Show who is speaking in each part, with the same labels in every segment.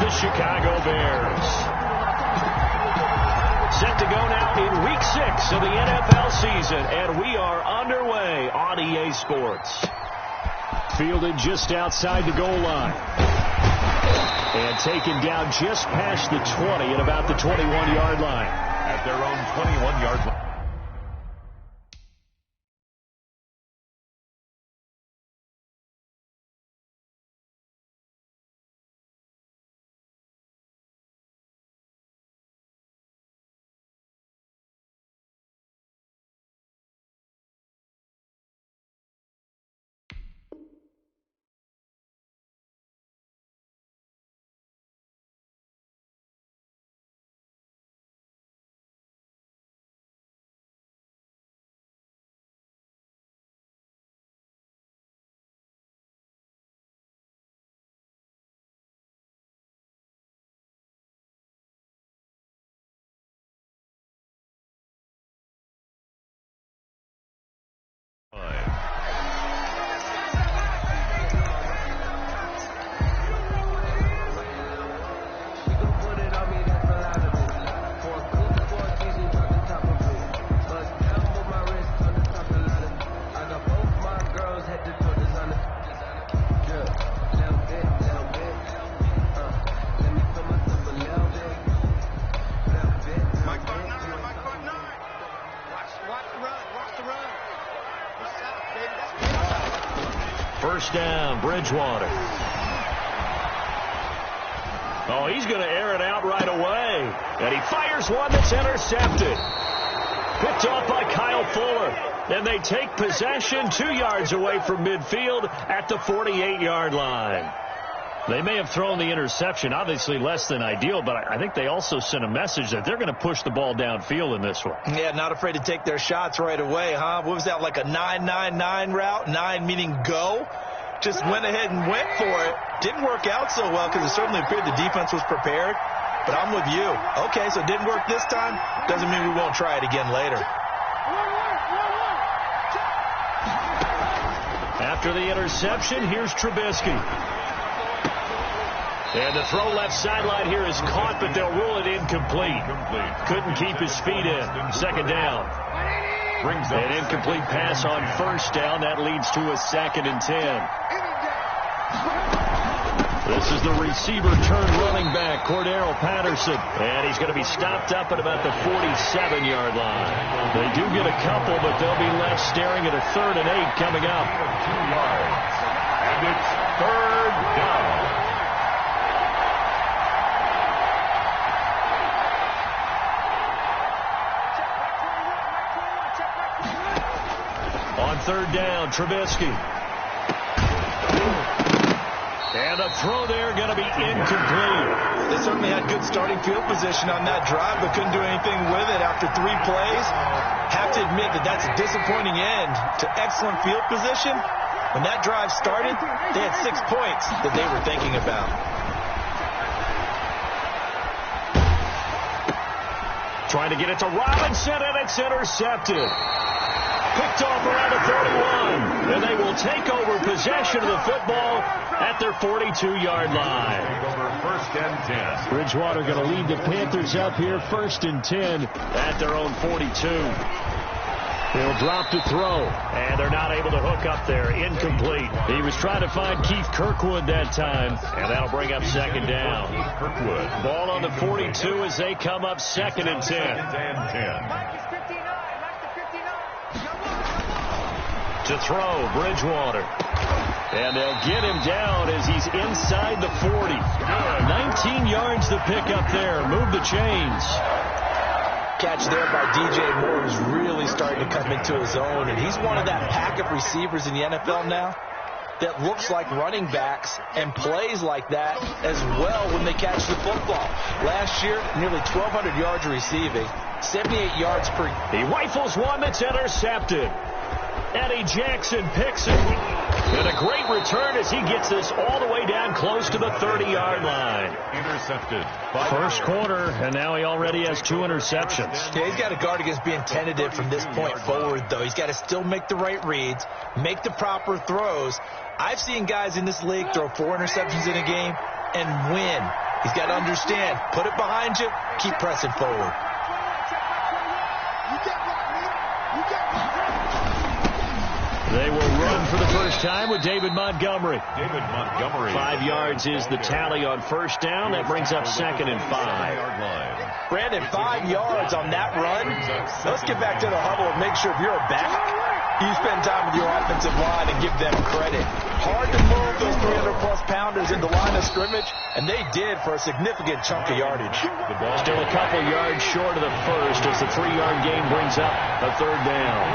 Speaker 1: the Chicago Bears. Set to go now in Week 6 of the NFL season, and we are underway on EA Sports. Fielded just outside the goal line. And taken down just past the 20 at about the 21-yard line.
Speaker 2: At their own 21-yard line.
Speaker 1: First down, Bridgewater. Oh, he's going to air it out right away. And he fires one that's intercepted. Picked off by Kyle Fuller. And they take possession 2 yards away from midfield at the 48-yard line. They may have thrown the interception, obviously less than ideal, but I think they also sent a message that they're going to push the ball downfield in this one.
Speaker 3: Yeah, not afraid to take their shots right away, huh? What was that, like a 9-9-9 route? 9 meaning go? Just went ahead and went for it. Didn't work out so well because it certainly appeared the defense was prepared. But I'm with you. Okay, so it didn't work this time. Doesn't mean we won't try it again later.
Speaker 1: After the interception, here's Trubisky. And the throw left sideline here is caught, but they'll rule it incomplete. Couldn't keep his feet in. Second down. An incomplete pass on first down. That leads to a 2nd and 10. This is the receiver turned running back, Cordero Patterson. And he's going to be stopped up at about the 47-yard line. They do get a couple, but they'll be left staring at a 3rd and 8 coming up.
Speaker 2: 2 yards. And it's 3rd down.
Speaker 1: On 3rd down, Trubisky. And the throw there going to be incomplete.
Speaker 3: They certainly had good starting field position on that drive, but couldn't do anything with it after 3 plays. Have to admit that that's a disappointing end to excellent field position. When that drive started, they had 6 points that they were thinking about.
Speaker 1: Trying to get it to Robinson, and it's intercepted. Picked off around the 31. And they will take over possession of the football at their 42-yard line.
Speaker 2: First and 10.
Speaker 1: Bridgewater going to lead the Panthers up here. 1st and 10 at their own 42. He'll drop to throw, and they're not able to hook up there. Incomplete. He was trying to find Keith Kirkwood that time, and that'll bring up 2nd down.
Speaker 2: Kirkwood.
Speaker 1: Ball on the 42 as they come up 2nd and 10.
Speaker 2: 2nd and 10.
Speaker 1: To throw, Bridgewater. And they'll get him down as he's inside the 40. 19 yards to pick up there. Move the chains.
Speaker 3: Catch there by DJ Moore, who's really starting to come into his own. And he's one of that pack of receivers in the NFL now that looks like running backs and plays like that as well when they catch the football. Last year, nearly 1,200 yards receiving, 78 yards per.
Speaker 1: He rifles one that's intercepted. Eddie Jackson picks it. And a great return as he gets this all the way down close to the 30-yard line.
Speaker 2: Intercepted.
Speaker 1: First quarter, and now he already has 2 interceptions.
Speaker 3: Yeah, he's got to guard against being tentative from this point forward, though. He's got to still make the right reads, make the proper throws. I've seen guys in this league throw 4 interceptions in a game and win. He's got to understand, put it behind you, keep pressing forward.
Speaker 1: They will run for the first time with David Montgomery.
Speaker 2: 5
Speaker 1: yards is the tally on first down. That brings up 2nd and 5.
Speaker 3: Brandon, 5 yards on that run. Let's get back to the huddle and make sure if you're a back, you spend time with your offensive line and give them credit. Hard to move those 300-plus pounders in the line of scrimmage, and they did for a significant chunk of yardage.
Speaker 1: Still a couple yards short of the first as the 3-yard gain brings up a 3rd down.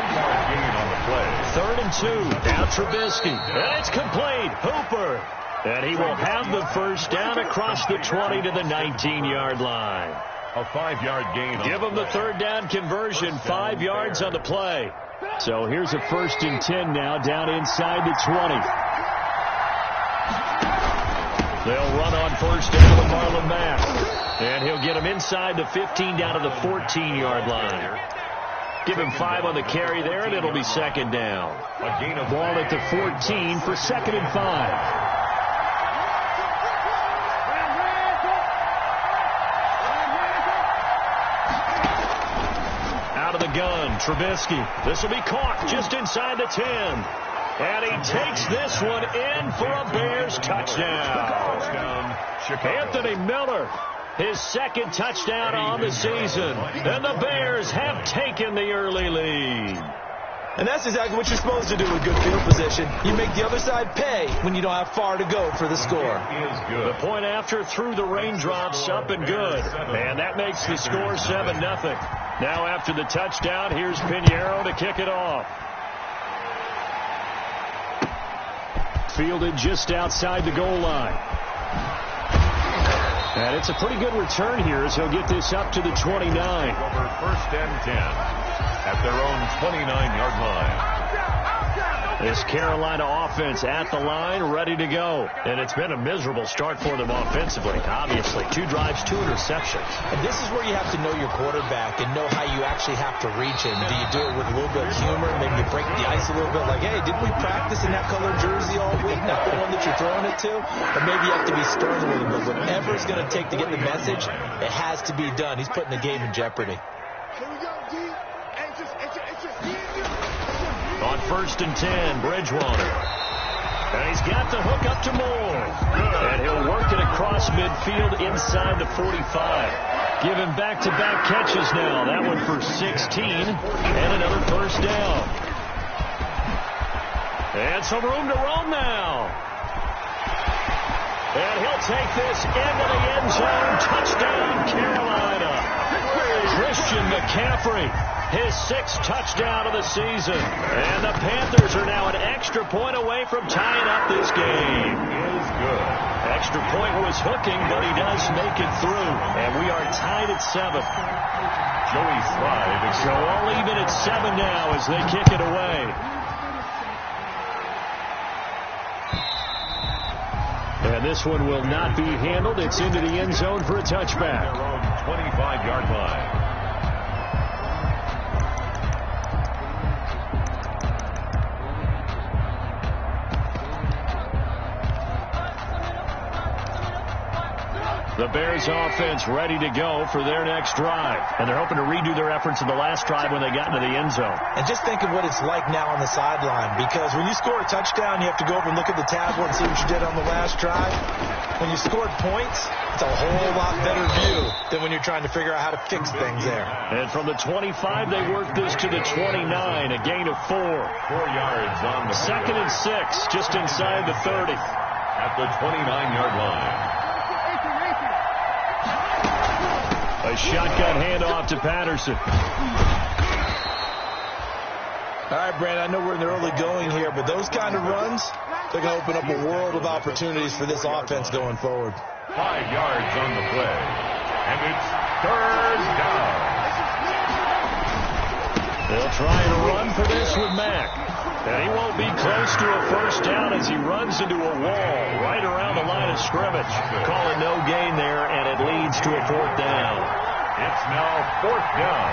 Speaker 1: 3rd and 2. Now Trubisky. And it's complete. Hooper. And he will have the first down across the 20 to the 19-yard line.
Speaker 2: A 5-yard gain.
Speaker 1: Give them the 3rd down conversion. 5 yards on the play. So here's a 1st and 10 now down inside the 20. They'll run on first down with Marlon Mack. And he'll get him inside the 15 down to the 14-yard line. Give him 5 on the carry there, and it'll be 2nd down.
Speaker 2: A gain of
Speaker 1: ball at the 14 for 2nd and 5. Gun, Trubisky. This will be caught just inside the 10. And he takes this one in for a Bears touchdown. Anthony Miller, his 2nd touchdown on the season. And the Bears have taken the early lead.
Speaker 3: And that's exactly what you're supposed to do with good field position. You make the other side pay when you don't have far to go for the score.
Speaker 1: The point after through the raindrops, up and good. And that makes the score 7-0. Now after the touchdown, here's Pinheiro to kick it off. Fielded just outside the goal line. And it's a pretty good return here as he'll get this up to the 29.
Speaker 2: Over 1st and 10 at their own 29-yard line.
Speaker 1: This Carolina offense at the line, ready to go. And it's been a miserable start for them offensively. Obviously, 2 drives, 2 interceptions.
Speaker 3: And this is where you have to know your quarterback and know how you actually have to reach him. Do you do it with a little bit of humor? Maybe you break the ice a little bit like, hey, didn't we practice in that colored jersey all week? Not the one that you're throwing it to? Or maybe you have to be stern a little bit. Whatever it's going to take to get the message, it has to be done. He's putting the game in jeopardy.
Speaker 1: On 1st and 10, Bridgewater. And he's got the hook up to Moore. And he'll work it across midfield inside the 45. Give him back-to-back catches now. That one for 16. And another 1st down. And some room to roam now. And he'll take this into the end zone. Touchdown, Carolina. Christian McCaffrey. His 6th touchdown of the season. And the Panthers are now an extra point away from tying up this game.
Speaker 2: Is good.
Speaker 1: Extra point was hooking, but he does make it through. And we are tied at 7.
Speaker 2: Joey Slide.
Speaker 1: So all even at 7 now as they kick it away. And this one will not be handled. It's into the end zone for a touchback.
Speaker 2: Their own 25-yard line.
Speaker 1: The Bears offense ready to go for their next drive. And they're hoping to redo their efforts in the last drive when they got into the end zone.
Speaker 3: And just think of what it's like now on the sideline. Because when you score a touchdown, you have to go over and look at the tablet and see what you did on the last drive. When you scored points, it's a whole lot better view than when you're trying to figure out how to fix things there.
Speaker 1: And from the 25, they work this to the 29, a gain of 4.
Speaker 2: 4 yards on the
Speaker 1: 2nd and 6, just inside the 30.
Speaker 2: At the 29-yard line.
Speaker 1: A shotgun handoff to Patterson.
Speaker 3: All right, Brandon, I know we're in the early going here, but those kind of runs, they're going to open up a world of opportunities for this offense going forward.
Speaker 2: 5 yards on the play. And it's 3rd down.
Speaker 1: They'll try and run for this with Mack. And he won't be close to a first down as he runs into a wall right around the line of scrimmage. Calling no gain there, and it leads to a 4th down.
Speaker 2: It's now 4th down.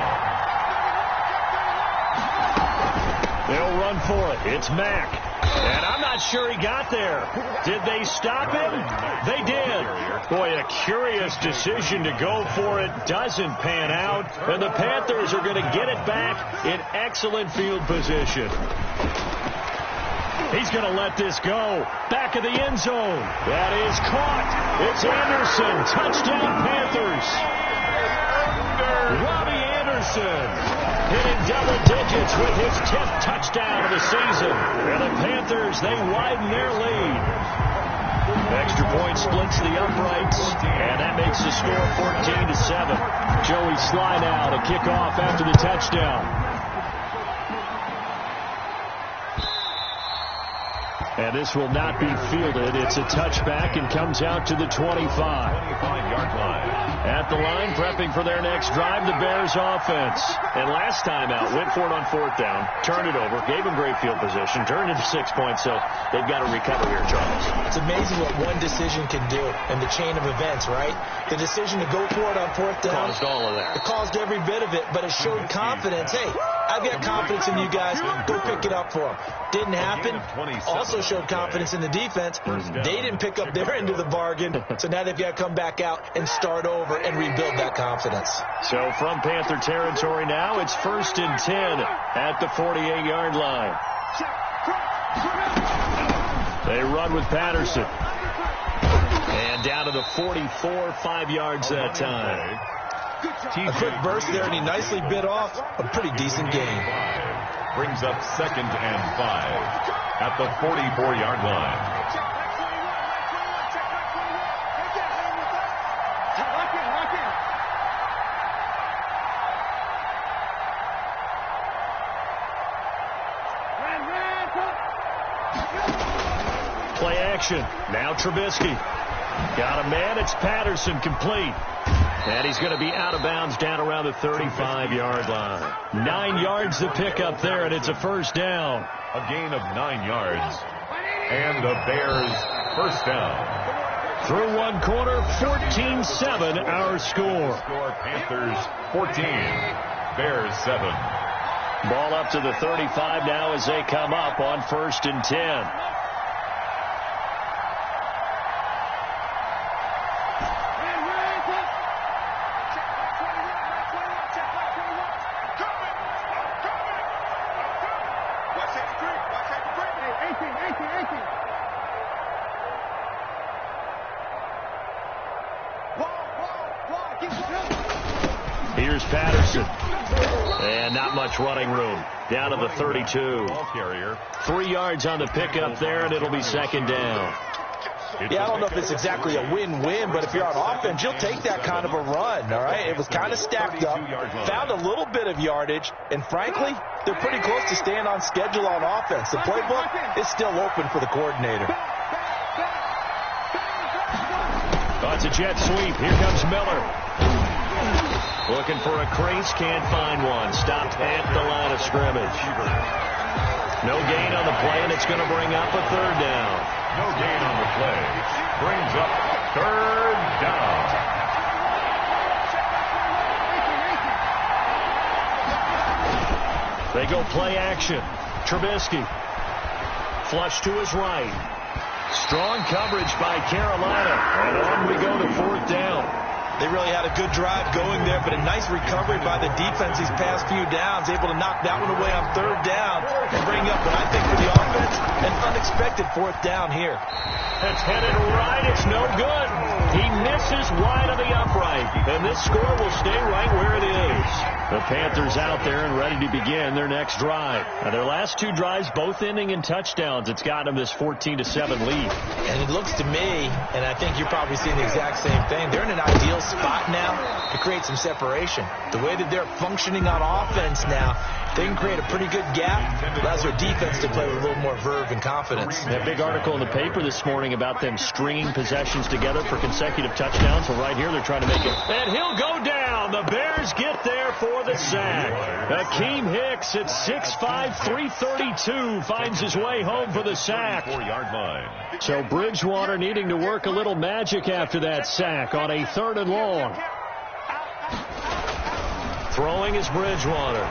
Speaker 1: They'll run for it. It's Mack. And I'm not Not sure he got there. Did they stop him? They did. Boy, a curious decision to go for it. Doesn't pan out. And the Panthers are going to get it back in excellent field position. He's going to let this go. Back of the end zone. That is caught. It's Anderson. Touchdown, Panthers. Robbie Anderson hitting double digits with his 10th touchdown of the season. And the Panthers, they widen their lead. Extra point splits the uprights, and that makes the score 14-7. Joey Sly now to kick off after the touchdown. And this will not be fielded. It's a touchback and comes out to the 25-yard line. At the line, prepping for their next drive, the Bears offense. And last time out, went for it on 4th down, turned it over, gave them great field position, turned it to 6 points, so they've got to recover here, Charles. It's amazing what one decision can do in the chain of events, right? The decision to go for it on 4th down. Caused all of that. It caused every bit of it, but it showed confidence. Hey, I've got confidence in you guys. Go pick it up for them. Didn't happen. Also showed confidence in the defense. They didn't pick up their end of the bargain, so now they've got to come back out and start over and rebuild that confidence. So from Panther territory now, it's 1st and 10 at the 48-yard line. They run with Patterson. And down to the 44, 5 yards that time. A quick burst there, and he nicely bit off a pretty decent gain.
Speaker 2: Brings up 2nd and 5 at the 44-yard line.
Speaker 1: Play action. Now Trubisky. Got a man. It's Patterson, complete. And he's going to be out of bounds down around the 35-yard line. 9 yards to pick up there, and it's a 1st down.
Speaker 2: A gain of 9 yards. And the Bears first down.
Speaker 1: Through one quarter, 14-7 our score.
Speaker 2: Panthers 14, Bears 7.
Speaker 1: Ball up to the 35 now as they come up on 1st and 10. Here's Patterson. And not much running room. Down to the 32. 3 yards on the pickup there, and it'll be 2nd down. Yeah, I don't know if it's exactly a win-win, but if you're on offense, you'll take that kind of a run, all right? It was kind of stacked up, found a little bit of yardage, and frankly, they're pretty close to staying on schedule on offense. The playbook is still open for the coordinator. Oh, it's a jet sweep. Here comes Miller. Looking for a crease, can't find one. Stopped at the line of scrimmage. No gain on the play, and it's going to bring up a 3rd down.
Speaker 2: No gain on the play. Brings up 3rd down.
Speaker 1: They go play action. Trubisky. Flush to his right. Strong coverage by Carolina. And on we go to 4th down. They really had a good drive going there, but a nice recovery by the defense these past few downs, able to knock that one away on 3rd down and bring up what I think for the offense, an unexpected 4th down here. That's headed right. It's no good. He misses wide of the upright, and this score will stay right where it is. The Panthers out there and ready to begin their next drive. Now, their last 2 drives, both ending in touchdowns. It's gotten them this 14-7 lead. And it looks to me, and I think you're probably seeing the exact same thing, they're in an ideal spot now to create some separation. The way that they're functioning on offense now, they can create a pretty good gap. Allows their defense to play with a little more verve and confidence. That big article in the paper this morning about them stringing possessions together for consecutive touchdowns. Well, right here they're trying to make it. And he'll go down. The Bears get there for the sack. Akeem Hicks at 6'5", 332 finds his way home for the sack.
Speaker 2: 4-yard line.
Speaker 1: So Bridgewater needing to work a little magic after that sack on a 3rd and long. Throwing is Bridgewater.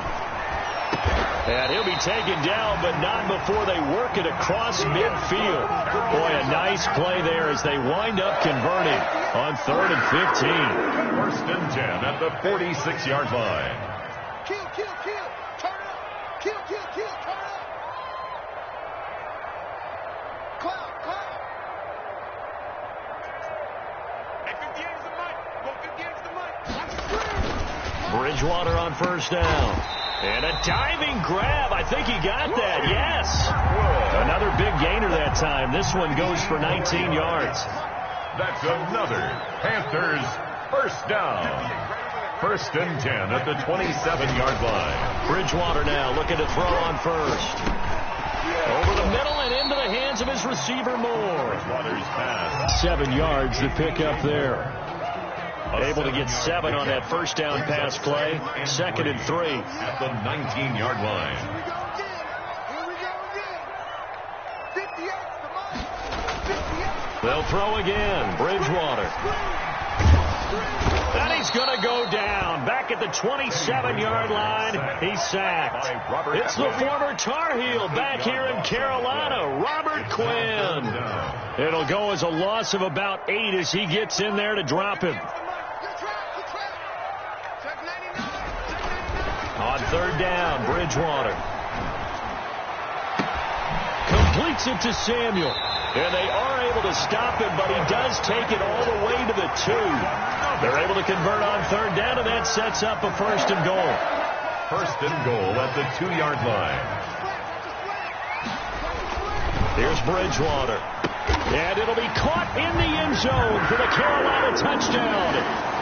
Speaker 1: And he'll be taken down, but not before they work it across midfield. Boy, a nice play there as they wind up converting on 3rd and 15.
Speaker 2: 1st and 10 at the 46-yard line.
Speaker 4: Kill, kill, kill. Turn it up. Kill, kill, kill. Turn it up. Cloud, cloud. Hey, 58's the mic. Go 58's the mic. Watch the screen.
Speaker 1: Bridgewater on 1st down. And a diving grab. I think he got that. Yes. Another big gainer that time. This one goes for 19 yards.
Speaker 2: That's another Panthers 1st down. 1st and 10 at the 27-yard line.
Speaker 1: Bridgewater now looking to throw on 1st. Over the middle and into the hands of his receiver Moore.
Speaker 2: Bridgewater's pass.
Speaker 1: 7 yards to pick up there. Able to get 7 on that 1st down pass play. 2nd and 3.
Speaker 2: At the 19-yard line.
Speaker 4: Here we go again. 58's the mic. 58.
Speaker 1: They'll throw again. Bridgewater. And he's going to go down. Back at the 27-yard line. He's sacked. It's the former Tar Heel back here in Carolina, Robert Quinn. It'll go as a loss of about 8 as he gets in there to drop him. On 3rd down, Bridgewater completes it to Samuel. And they are able to stop him, but he does take it all the way to the 2. They're able to convert on 3rd down, and that sets up a 1st and goal.
Speaker 2: 1st and goal at the 2-yard line.
Speaker 1: Here's Bridgewater. And it'll be caught in the end zone for the Carolina touchdown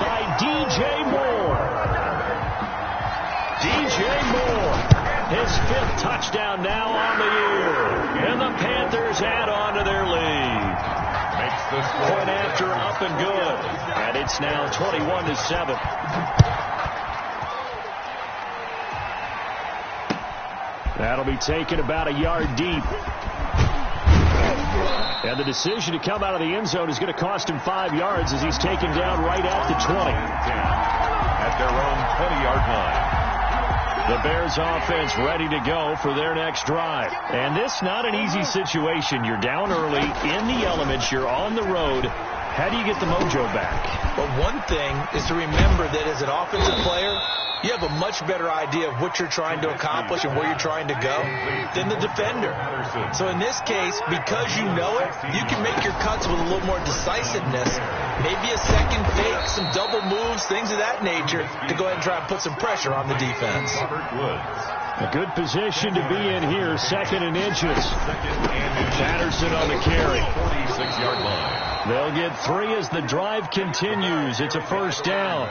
Speaker 1: by DJ Moore. DJ Moore, his 5th touchdown now on the year. And the Panthers add on to their lead.
Speaker 2: Makes the score.
Speaker 1: Point after up and good. And it's now 21-7. That'll be taken about a yard deep. And the decision to come out of the end zone is going to cost him 5 yards as he's taken down right at the 20.
Speaker 2: At their own 20-yard line.
Speaker 1: The Bears offense ready to go for their next drive. And this not an easy situation. You're down early, in the elements, you're on the road. How do you get the mojo back?
Speaker 3: But one thing is to remember that as an offensive player, you have a much better idea of what you're trying to accomplish and where you're trying to go than the defender. So in this case, because you know it, you can make your cuts with a little more decisiveness. Maybe a second fake, some double moves, things of that nature to go ahead and try and put some pressure on the defense.
Speaker 1: A good position to be in here, 2nd and inches. Patterson on the carry.
Speaker 2: 46-yard line.
Speaker 1: They'll get 3 as the drive continues. It's a 1st down.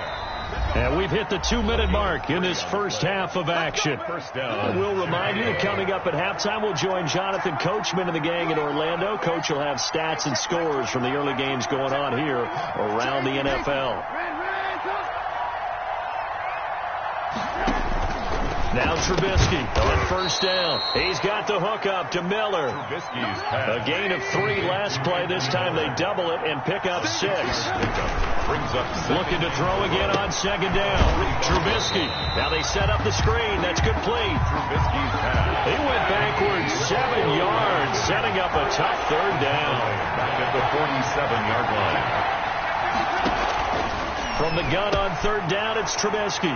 Speaker 1: And we've hit the 2-minute mark in this first half of action.
Speaker 2: 1st down.
Speaker 1: We'll remind you that coming up at halftime, we'll join Jonathan Coachman and the gang in Orlando. Coach will have stats and scores from the early games going on here around the NFL. Now Trubisky on 1st down. He's got the hook up to Miller.
Speaker 2: Trubisky's pass.
Speaker 1: A gain of 3 last play. This time they double it and pick up 6.
Speaker 2: Brings up 7.
Speaker 1: Looking to throw again on 2nd down. Trubisky. Now they set up the screen. That's complete.
Speaker 2: Trubisky's pass.
Speaker 1: He went backwards 7 yards, setting up a tough 3rd down.
Speaker 2: Back at the 47-yard line.
Speaker 1: From the gun on 3rd down, it's Trubisky.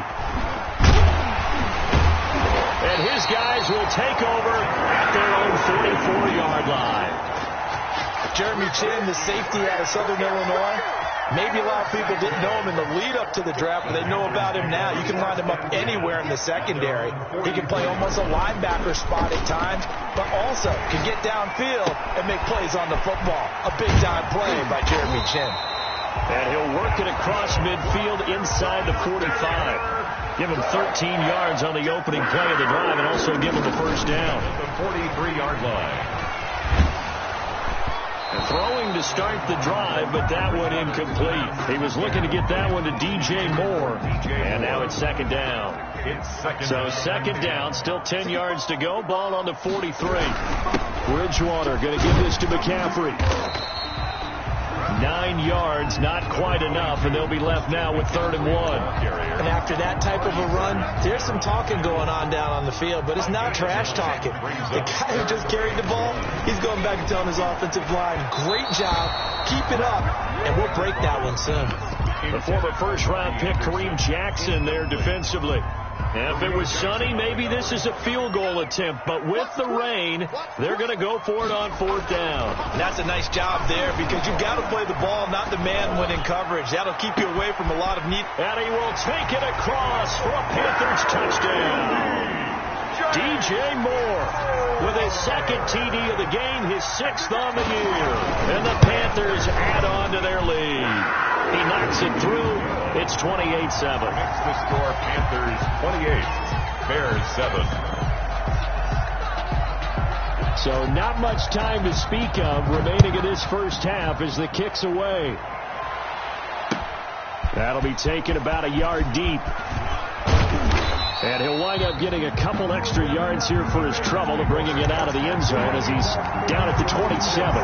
Speaker 1: And his guys will take over at their own 44-yard line.
Speaker 3: Jeremy Chin, the safety out of Southern Illinois. Maybe a lot of people didn't know him in the lead-up to the draft, but they know about him now. You can line him up anywhere in the secondary. He can play almost a linebacker spot at times, but also can get downfield and make plays on the football. A big-time play by Jeremy Chin.
Speaker 1: And he'll work it across midfield inside the 45. Give him 13 yards on the opening play of the drive and also give him the 1st down.
Speaker 2: At the 43-yard line.
Speaker 1: And throwing to start the drive, but that one incomplete. He was looking to get that one to DJ Moore. And now it's 2nd down.
Speaker 2: It's 2nd
Speaker 1: So
Speaker 2: down.
Speaker 1: 2nd down, still 10 yards to go. Ball on the 43. Bridgewater going to give this to McCaffrey. 9 yards, not quite enough, and they'll be left now with 3rd and 1.
Speaker 3: And after that type of a run, there's some talking going on down on the field, but it's not trash talking. The guy who just carried the ball, he's going back and telling his offensive line, great job, keep it up, and we'll break that one soon.
Speaker 1: The former first-round pick, Kareem Jackson, there defensively. And if it was sunny, maybe this is a field goal attempt. But with the rain, they're going to go for it on 4th down.
Speaker 3: And that's a nice job there because you've got to play the ball, not the man when in coverage. That'll keep you away from a lot of need.
Speaker 1: And he will take it across for a Panthers touchdown. DJ Moore with his 2nd TD of the game, his 6th on the year. And the Panthers add on to their lead. He knocks it through. It's 28-7.
Speaker 2: Makes the score Panthers 28, Bears 7.
Speaker 1: So not much time to speak of remaining in this first half as the kick's away. That'll be taken about a yard deep. And he'll wind up getting a couple extra yards here for his trouble to bringing it out of the end zone as he's down at the 27.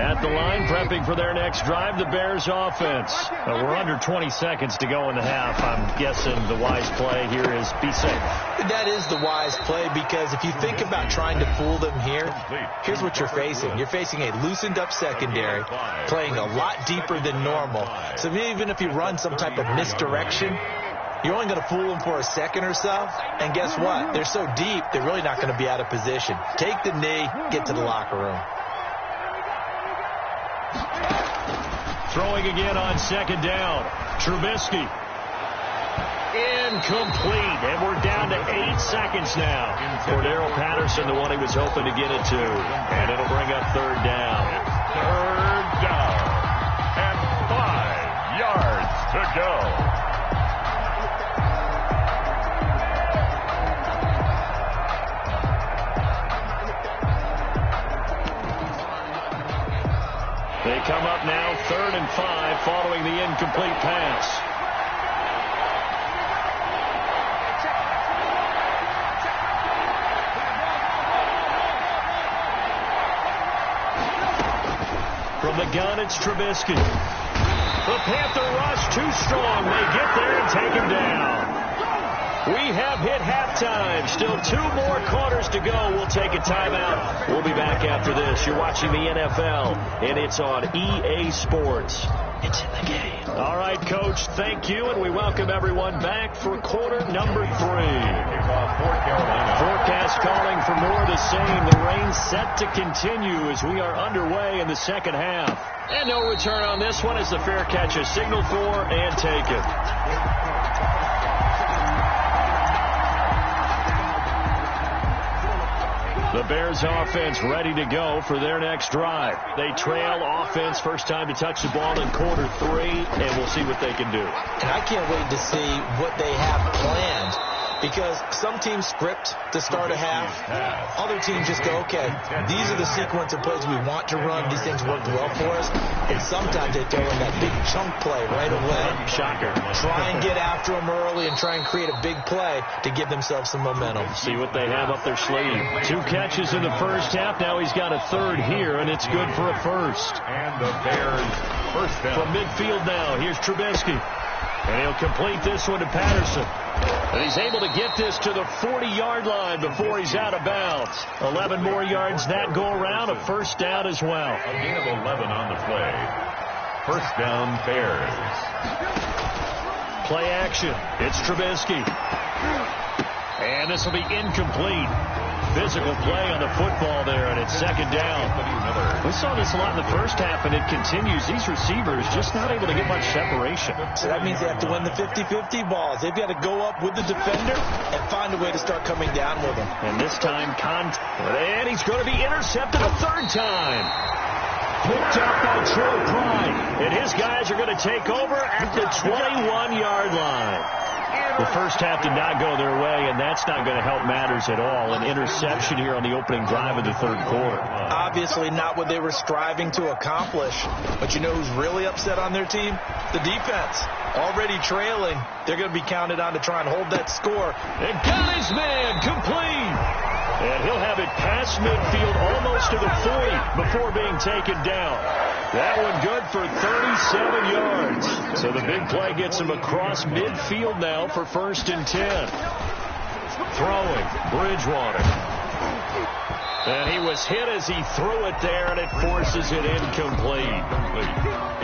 Speaker 1: At the line, prepping for their next drive, the Bears offense. We're under 20 seconds to go in the half. I'm guessing the wise play here is be safe.
Speaker 3: That is the wise play because if you think about trying to fool them here, here's what you're facing. You're facing a loosened up secondary, playing a lot deeper than normal. So even if you run some type of misdirection, you're only going to fool them for a second or so. And guess what? They're so deep, they're really not going to be out of position. Take the knee, get to the locker room.
Speaker 1: Throwing again on 2nd down. Trubisky. Incomplete. And we're down to 8 seconds now. Cordero Patterson, the one he was hoping to get it to. And it'll bring up 3rd down.
Speaker 2: 3rd down. And 5 yards to go.
Speaker 1: They come up now 3rd and 5 following the incomplete pass. From the gun, it's Trubisky. The Panther rush too strong. They get there and take him down. We have hit halftime. Still 2 more quarters to go. We'll take a timeout. We'll be back after this. You're watching the NFL, and it's on EA Sports. It's in the game. All right, Coach, thank you, and we welcome everyone back for quarter number 3. Forecast calling for more of the same. The rain set to continue as we are underway in the second half. And no return on this one as the fair catch is signaled for and taken. The Bears offense ready to go for their next drive. They trail offense first time to touch the ball in quarter 3, and we'll see what they can do.
Speaker 3: And I can't wait to see what they have planned because some teams script to start a half. Other teams just go, okay, these are the sequence of plays we want to run. These things worked well for us. And sometimes they throw in that big chunk play right away.
Speaker 1: Shocker.
Speaker 3: Try and get after them early and try and create a big play to give themselves some momentum.
Speaker 1: See what they have up their sleeve. 2 catches in the first half. Now he's got a 3rd here, and it's good for a first.
Speaker 2: And the Bears first down.
Speaker 1: From midfield now, here's Trubisky. And he'll complete this one to Patterson. And he's able to get this to the 40-yard line before he's out of bounds. 11 more yards that go around, a first down as well.
Speaker 2: A gain of 11 on the play. First down, Bears.
Speaker 1: Play action. It's Trubisky. And this will be incomplete. Physical play on the football there, and it's 2nd down. We saw this a lot in the first half, and it continues. These receivers just not able to get much separation.
Speaker 3: So that means they have to win the 50-50 balls. They've got to go up with the defender and find a way to start coming down with them.
Speaker 1: And this time, and he's going to be intercepted a 3rd time. Picked up by Troy Pride. And his guys are going to take over at the 21-yard line. The first half did not go their way, and that's not going to help matters at all. An interception here on the opening drive of the third quarter.
Speaker 3: Obviously not what they were striving to accomplish. But you know who's really upset on their team? The defense. Already trailing. They're going to be counted on to try and hold that score.
Speaker 1: And got his man complete. And he'll have it past midfield almost to the 40 before being taken down. That one good for 37 yards. So the big play gets him across midfield now for 1st and 10. Throwing, Bridgewater. And he was hit as he threw it there, and it forces it incomplete.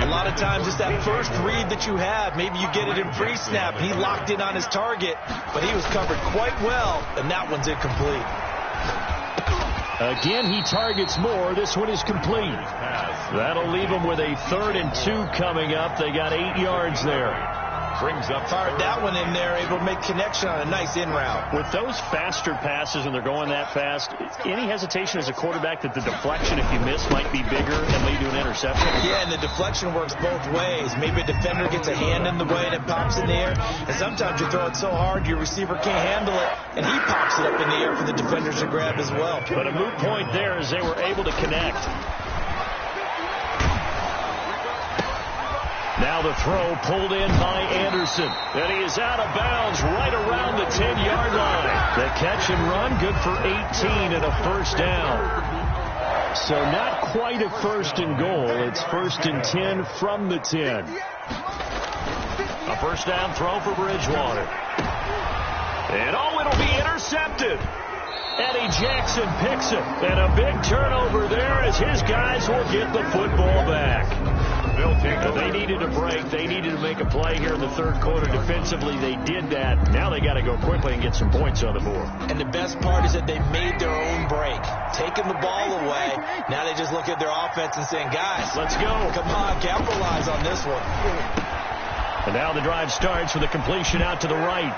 Speaker 3: A lot of times it's that first read that you have. Maybe you get it in pre-snap. He locked in on his target, but he was covered quite well, and that one's incomplete.
Speaker 1: Again, he targets more. This one is complete. That'll leave him with a 3rd and 2 coming up. They got 8 yards there.
Speaker 2: Brings up
Speaker 3: Fired that one in there, able to make connection on a nice in route.
Speaker 1: With those faster passes and they're going that fast, any hesitation as a quarterback that the deflection, if you miss, might be bigger and lead to an interception?
Speaker 3: Yeah, and the deflection works both ways. Maybe a defender gets a hand in the way and it pops in the air. And sometimes you throw it so hard your receiver can't handle it, and he pops it up in the air for the defenders to grab as well.
Speaker 1: But a moot point there is they were able to connect. Now the throw pulled in by Anderson. And he is out of bounds right around the 10-yard line. The catch and run good for 18 and a 1st down. So not quite a 1st and goal. It's 1st and 10 from the 10. A 1st down throw for Bridgewater. And it'll be intercepted. Eddie Jackson picks it. And a big turnover there as his guys will get the football back. They needed a break. They needed to make a play here in the third quarter. Defensively, they did that. Now they got to go quickly and get some points on the board.
Speaker 3: And the best part is that they made their own break. Taking the ball away. Now they just look at their offense and saying, guys,
Speaker 1: let's go.
Speaker 3: Come on, capitalize on this one.
Speaker 1: And now the drive starts with a completion out to the right.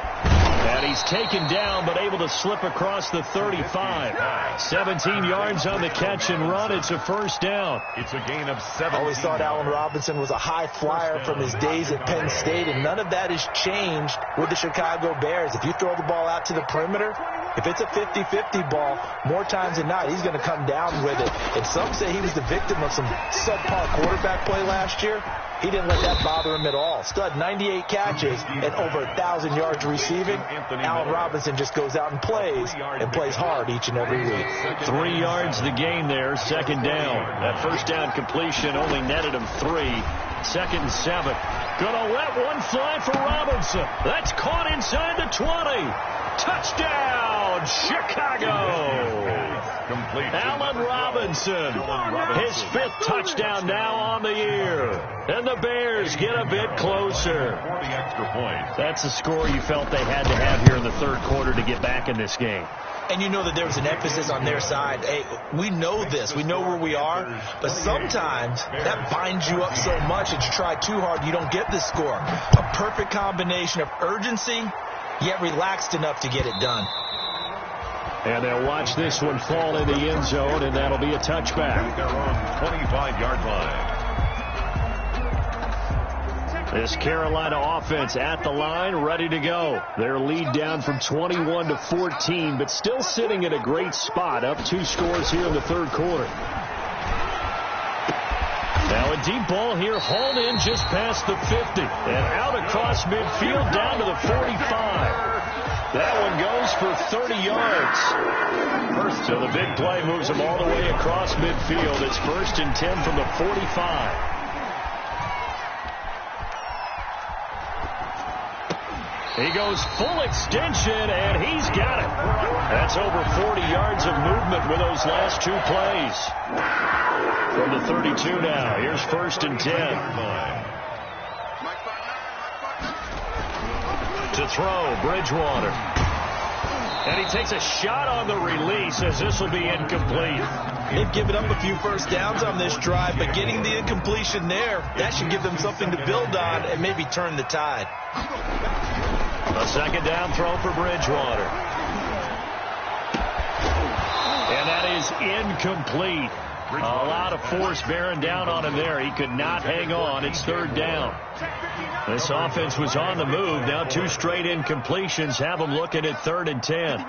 Speaker 1: And he's taken down, but able to slip across the 35. 17 yards on the catch and run. It's a 1st down.
Speaker 2: It's a gain of 7.
Speaker 3: I always thought Allen Robinson was a high flyer from his days at Penn State, and none of that has changed with the Chicago Bears. If you throw the ball out to the perimeter, if it's a 50-50 ball, more times than not, he's going to come down with it. And some say he was the victim of some subpar quarterback play last year. He didn't let that bother him at all. Stud, 98 catches and over 1,000 yards receiving. Allen Robinson just goes out and plays hard each and every week.
Speaker 1: 3 yards the gain there, 2nd down. That 1st down completion only netted him 3. 2nd and 7. Gonna let one fly for Robinson. That's caught inside the 20. Touchdown, Chicago. Allen Robinson, his 5th touchdown now on the year. And the Bears get a bit closer. That's the score you felt they had to have here in the third quarter to get back in this game.
Speaker 3: And you know that there was an emphasis on their side. Hey, we know this. We know where we are. But sometimes that binds you up so much that you try too hard, you don't get the score. A perfect combination of urgency, yet relaxed enough to get it done.
Speaker 1: And they'll watch this one fall in the end zone, and that'll be a touchback.
Speaker 2: Their own 25-yard line.
Speaker 1: This Carolina offense at the line, ready to go. Their lead down from 21 to 14, but still sitting at a great spot, up 2 scores here in the third quarter. Now a deep ball here, hauled in just past the 50, and out across midfield down to the 45. That one goes for 30 yards. So the big play moves him all the way across midfield. It's 1st and 10 from the 45. He goes full extension, and he's got it. That's over 40 yards of movement with those last 2 plays. From the 32 now, here's 1st and 10. To throw, Bridgewater. And he takes a shot on the release as this will be incomplete.
Speaker 3: They've given up a few 1st downs on this drive, but getting the incompletion there, that should give them something to build on and maybe turn the tide.
Speaker 1: A 2nd down throw for Bridgewater. And that is incomplete. A lot of force bearing down on him there. He could not hang on. It's third down. This offense was on the move. Now 2 straight incompletions have them looking at 3rd and 10.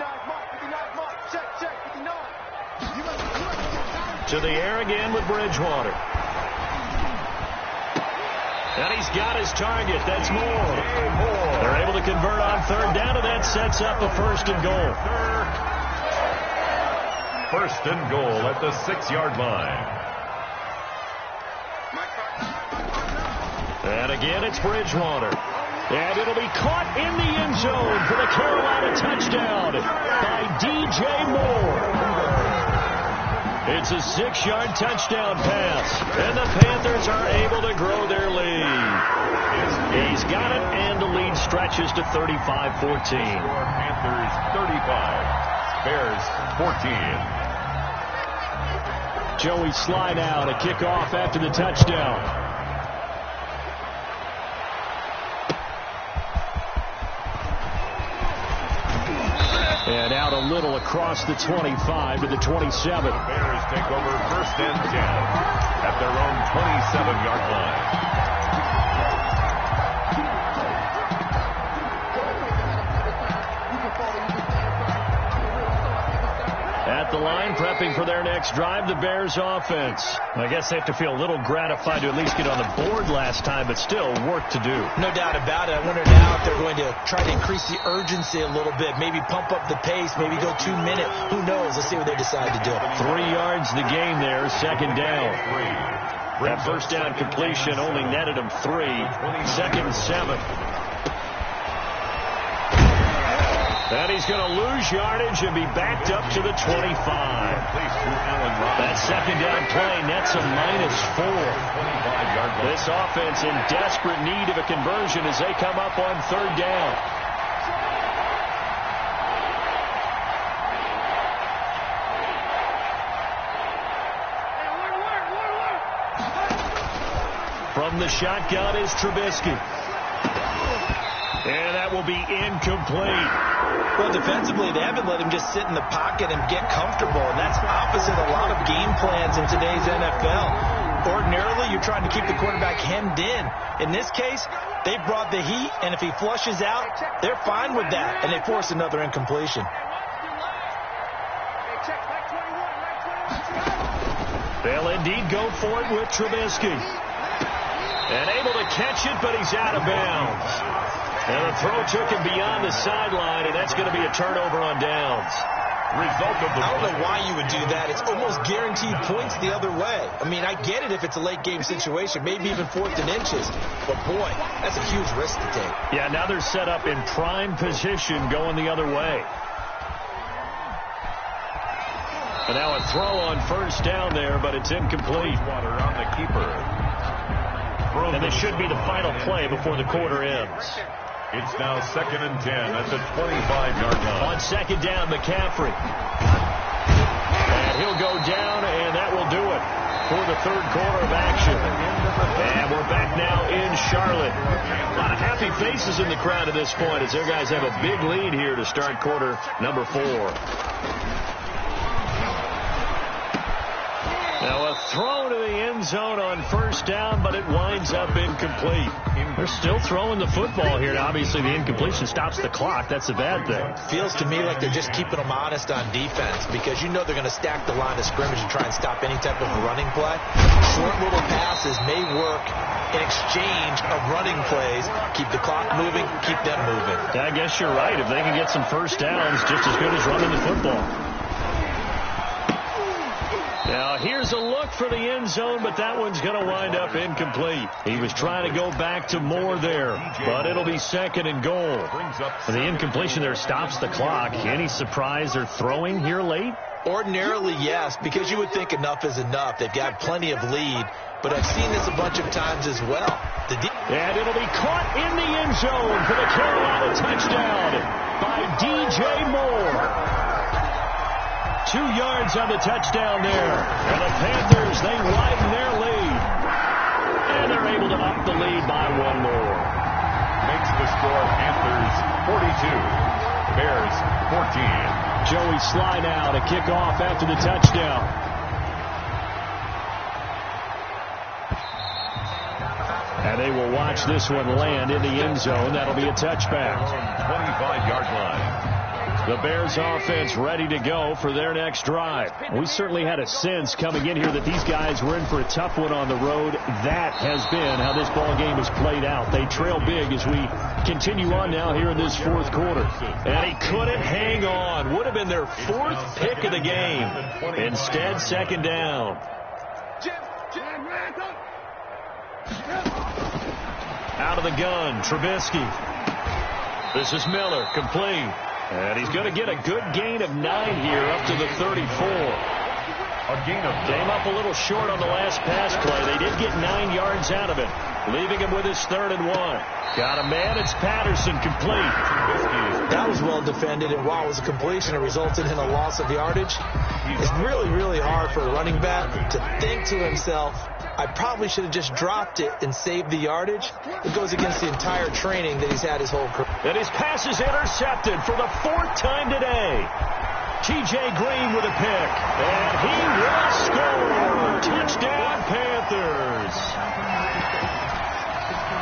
Speaker 1: To the air again with Bridgewater. And he's got his target. That's Moore. They're able to convert on 3rd down, and that sets up a 1st and goal.
Speaker 2: 1st and goal at the 6-yard line.
Speaker 1: And again, it's Bridgewater. And it'll be caught in the end zone for the Carolina touchdown by DJ Moore. It's a 6-yard touchdown pass, and the Panthers are able to grow their lead. He's got it, and the lead stretches to 35-14.
Speaker 2: Panthers 35, Bears 14.
Speaker 1: Joey slide out, a kickoff after the touchdown. And out a little across the 25 to the 27.
Speaker 2: The Bears take over 1st and 10 at their own 27-yard line.
Speaker 1: At the line, prepping for their next drive, the Bears offense. I guess they have to feel a little gratified to at least get on the board last time, but still work to do.
Speaker 3: No doubt about it. I wonder now if they're going to try to increase the urgency a little bit, maybe pump up the pace, maybe go 2 minutes. Who knows? Let's see what they decide to do.
Speaker 1: 3 yards the game there, 2nd down. That 1st down completion only netted them 3. 2nd and 7. And he's going to lose yardage and be backed up to the 25. That 2nd down play nets a -4. This offense in desperate need of a conversion as they come up on 3rd down. From the shotgun is Trubisky. And that will be incomplete.
Speaker 3: Well, defensively, they haven't let him just sit in the pocket and get comfortable, and that's opposite a lot of game plans in today's NFL. Ordinarily, you're trying to keep the quarterback hemmed in. In this case, they brought the heat, and if he flushes out, they're fine with that, and they force another incompletion.
Speaker 1: They'll indeed go for it with Trubisky. And able to catch it, but he's out of bounds. And the throw took him beyond the sideline, and that's going to be a turnover on downs.
Speaker 2: Result of the
Speaker 3: I don't know why you would do that. It's almost guaranteed points the other way. I mean, I get it if it's a late game situation, maybe even 4th and inches. But, boy, that's a huge risk to take.
Speaker 1: Yeah, now they're set up in prime position going the other way. And now a throw on 1st down there, but it's incomplete.
Speaker 2: Water on the keeper.
Speaker 1: And this should be the final play before the quarter ends.
Speaker 2: It's now 2nd and 10 at the 25-yard line.
Speaker 1: On 2nd down, McCaffrey. And he'll go down, and that will do it for the 3rd quarter of action. And we're back now in Charlotte. A lot of happy faces in the crowd at this point as their guys have a big lead here to start quarter number 4. Now a throw to the end zone on 1st down, but it winds up incomplete. They're still throwing the football here. Now, obviously, the incompletion stops the clock. That's a bad thing.
Speaker 3: Feels to me like they're just keeping them honest on defense because you know they're going to stack the line of scrimmage and try and stop any type of a running play. Short little passes may work in exchange of running plays. Keep the clock moving, keep them moving.
Speaker 1: I guess you're right. If they can get some 1st downs, just as good as running the football. Now, here's a look for the end zone, but that one's going to wind up incomplete. He was trying to go back to Moore there, but it'll be 2nd and goal. The incompletion there stops the clock. Any surprise they're throwing here late?
Speaker 3: Ordinarily, yes, because you would think enough is enough. They've got plenty of lead, but I've seen this a bunch of times as well.
Speaker 1: And it'll be caught in the end zone for the Carolina touchdown by DJ Moore. 2 yards on the touchdown there. And the Panthers, they widen their lead. And they're able to up the lead by 1 more.
Speaker 2: Makes the score Panthers 42, Bears 14.
Speaker 1: Joey slide out, a kickoff after the touchdown. And they will watch this one land in the end zone. That'll be a touchback.
Speaker 2: 25-yard line.
Speaker 1: The Bears offense ready to go for their next drive. We certainly had a sense coming in here that these guys were in for a tough one on the road. That has been how this ball game has played out. They trail big as we continue on now here in this fourth quarter. And he couldn't hang on. Would have been their fourth pick of the game. Instead, second down. Out of the gun, Trubisky. This is Miller, complete. And he's going to get a good gain of 9 here up to the 34. Came up a little short on the last pass play. They did get 9 yards out of it, leaving him with his 3rd and 1. Got a man. It's Patterson, complete.
Speaker 3: That was well defended, and while it was a completion, it resulted in a loss of yardage. It's really, really hard for a running back to think to himself, I probably should have just dropped it and saved the yardage. It goes against the entire training that he's had his whole career.
Speaker 1: And his pass is intercepted for the 4th time today. T.J. Green with a pick. And he will score. Touchdown, Panthers.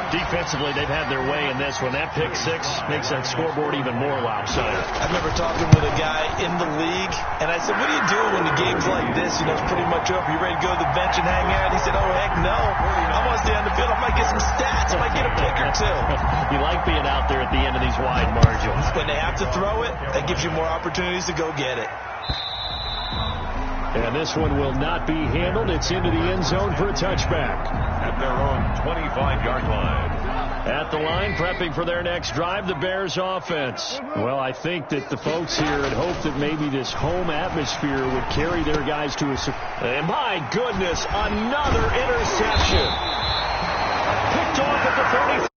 Speaker 1: Defensively, they've had their way in this one. That pick 6 makes that scoreboard even more lopsided.
Speaker 3: I remember talking with a guy in the league, and I said, what are you doing when the game's like this? You know, it's pretty much over. You ready to go to the bench and hang out? He said, oh, heck no. I want to stay on the field. I might get some stats. I might get a pick or two.
Speaker 1: You like being out there at the end of these wide margins.
Speaker 3: When they have to throw it, that gives you more opportunities to go get it.
Speaker 1: And this one will not be handled. It's into the end zone for a touchback.
Speaker 2: At their own 25-yard line.
Speaker 1: At the line, prepping for their next drive, the Bears offense. Well, I think that the folks here had hoped that maybe this home atmosphere would carry their guys to a... And my goodness, another interception. Picked off at the 30.